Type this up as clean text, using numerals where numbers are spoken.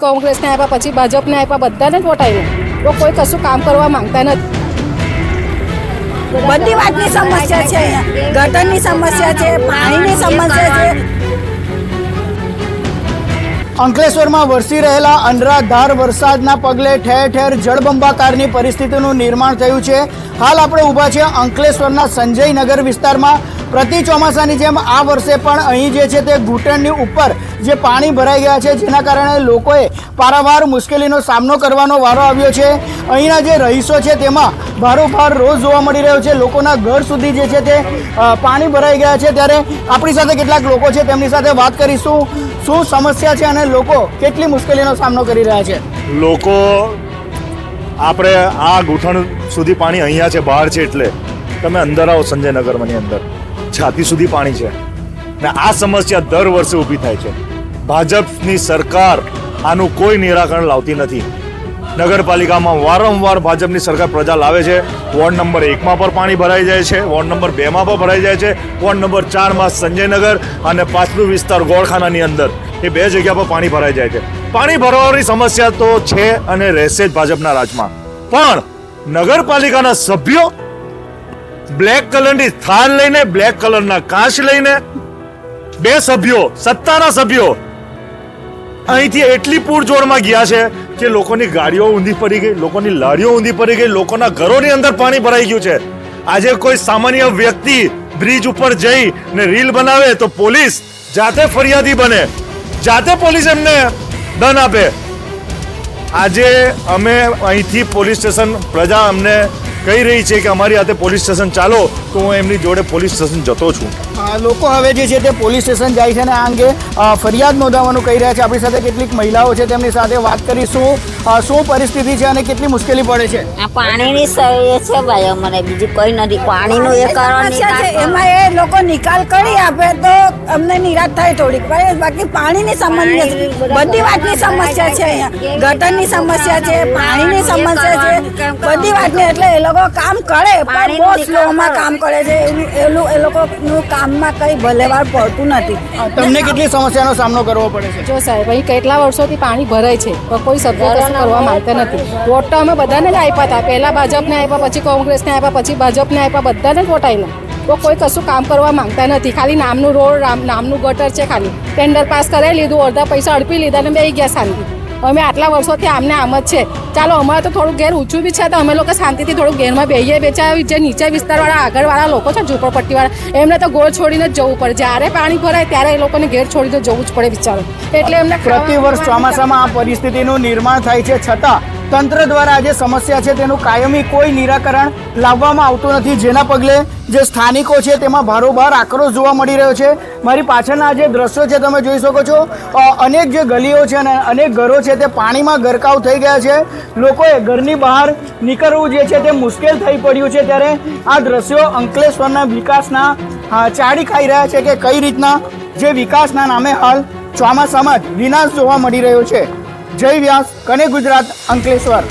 કોંગ્રેસને આપ્યા પછી ભાજપને આપ્યા બધાને જ વોટ આવ્યો તો કોઈ કશું કામ કરવા માંગતા નથી। બધી વાતની સમસ્યા છે, અહીંયા ગટરની સમસ્યા છે, પાણીની સમસ્યા છે। અંકલેશ્વરમાં વરસી રહેલા અનરાધાર વરસાદના પગલે ઠેર ઠેર જળબંબાકારની પરિસ્થિતિનું નિર્માણ થયું છે। હાલ આપણે ઊભા છે અંકલેશ્વરના સંજયનગર વિસ્તારમાં। પ્રતિ ચોમાસાની જેમ આ વર્ષે પણ અહીં જે છે તે ઘૂંટણની ઉપર જે પાણી ભરાઈ ગયા છે, જેના કારણે લોકોએ પારાવાર મુશ્કેલીનો સામનો કરવાનો વારો આવ્યો છે। અહીંના જે રહીશો છે તેમાં ભારોભાર રોજ જોવા મળી રહ્યો છે। લોકોના ઘર સુધી જે છે તે પાણી ભરાઈ ગયા છે। ત્યારે આપણી સાથે કેટલાક લોકો છે, તેમની સાથે વાત કરીશું શું સમસ્યા છે અને લોકો કેટલી મુશ્કેલીનો સામનો કરી રહ્યા છે। લોકો આપણે આ ઘૂંટણ સુધી પાણી અહીંયા છે, બહાર છે, એટલે તમે અંદર આવો સંજયનગરની અંદર છાતી સુધી પાણી છે ને આ સમસ્યા દર વર્ષે ઊભી થાય છે। ભાજપની સરકાર આનું કોઈ નિરાકરણ લાવતી નથી। નગરપાલિકામાં વારંવાર ભાજપની સરકાર પ્રજા લાવે છે। વોર્ડ નંબર 1માં પણ પાણી ભરાઈ જાય છે, વોર્ડ નંબર 2માં પણ ભરાઈ જાય છે, વોર્ડ નંબર 4માં સંજયનગર અને પાછલું વિસ્તાર ગોળખાનાની અંદર એ બે જગ્યા પર પાણી ભરાઈ જાય છે। પાણી ભરવાની સમસ્યા તો છે અને રહેશે જ ભાજપના રાજમાં, પણ નગરપાલિકાના સભ્યો બ્લેક કલરની થાળ લઈને, બ્લેક કલરના કાચ લઈને, બે સભ્યો સત્તાના સભ્યો અહીંથી એટલી પૂરજોડમાં ગયા છે કે લોકોની ગાડીઓ ઊંધી પડી ગઈ, લોકોની લારીઓ ઊંધી પડી ગઈ, લોકોના ઘરોની અંદર પાણી ભરાઈ ગયું છે। આજે કોઈ સામાન્ય વ્યક્તિ બ્રિજ ઉપર જઈ ને રીલ બનાવે તો પોલીસ જાતે ફરિયાદી બને, જાતે પોલીસ એમને દંડ આપે। આજે અમે અહીંથી પોલીસ સ્ટેશન, પ્રજા અમને કહી રહી છે કે અમારી હાથે પોલીસ સ્ટેશન ચાલો, તો હું એમની જોડે પોલીસ સ્ટેશન જતો છું। લોકો હવે જે છે તે પોલીસ સ્ટેશન જાય છે અને આ અંગે ફરિયાદ નોંધાવવાનું કહી રહ્યા છે। આપણી સાથે કેટલીક મહિલાઓ છે, તેમની સાથે વાત કરીશું શું પરિસ્થિતિ છે અને કેટલી મુશ્કેલી પડે છે। આ પાણીની એ છે ભાઈ, અમને બીજું કોઈ નથી, પાણીનું એ સમસ્યા છે, એમાં એ લોકો નિકાલ કરી આપે તો અમને નિરાશ થાય થોડીક, બાકી પાણીની સમસ્યા, બધી વાતની સમસ્યા છે, અહીંયા ગટરની સમસ્યા છે, પાણીની સમસ્યા છે, બધી વાતની। એટલે એ લોકો કામ કરે પણ બહુ સ્લોમાં કામ કરે છે, એ લોકોનું કામમાં કઈ ભલેવાર પડતું નથી। તમને કેટલી સમસ્યાનો સામનો કરવો પડે છે? જો સાહેબ અહીં કેટલા વર્ષોથી પાણી ભરાય છે પણ કોઈ સભ્ય કશું કરવા માંગતા નથી। વોટ તો અમે બધાને જ આપ્યા હતા, પહેલા ભાજપને આપ્યા, પછી કોંગ્રેસને આપ્યા, પછી ભાજપને આપ્યા, બધાને જ વોટ આવ્યા તો કોઈ કશું કામ કરવા માંગતા નથી। ખાલી નામનું રોડ, નામનું ગટર છે, ખાલી ટેન્ડર પાસ કરાવી લીધું, અડધા પૈસા અડપી લીધા અને બેસી ગયા શાંતિ। અમે આટલા વર્ષોથી આમને આમ જ છે। ચાલો અમારે તો થોડું ઘેર ઊંચું બી છે તો અમે લોકો શાંતિથી થોડું ઘેરમાં બેહીએ। બેચા જે નીચે વિસ્તારવાળા, આગળવાળા લોકો છે, ઝૂંપડપટ્ટીવાળા, એમને તો ગોળ છોડીને જ જવું પડે। જ્યારે પાણી ભરાય ત્યારે એ લોકોને ઘેર છોડીને જવું જ પડે બિચારો। એટલે એમને પ્રતિવર્ષ ચોમાસામાં આ પરિસ્થિતિનું નિર્માણ થાય છે, છતાં તંત્ર દ્વારા આ જે સમસ્યા છે તેનું કાયમી કોઈ નિરાકરણ લાવવામાં આવતું નથી, જેના પગલે જે સ્થાનિકો છે તેમાં ભારોભાર આક્રોશ જોવા મળી રહ્યો છે। મારી પાછળના જે દ્રશ્યો છે તમે જોઈ શકો છો, અનેક જે ગલીઓ છે અને અનેક ઘરો છે તે પાણીમાં ગરકાવ થઈ ગયા છે। લોકોએ ઘરની બહાર નીકળવું જે છે તે મુશ્કેલ થઈ પડ્યું છે। ત્યારે આ દ્રશ્યો અંકલેશ્વરના વિકાસના ચાડી ખાઈ રહ્યા છે કે કઈ રીતના જે વિકાસના નામે હાલ ચોમાસામાં જ વિનાશ જોવા મળી રહ્યો છે। જય વ્યાસ, કનેક્ટ ગુજરાત, અંકલેશ્વર।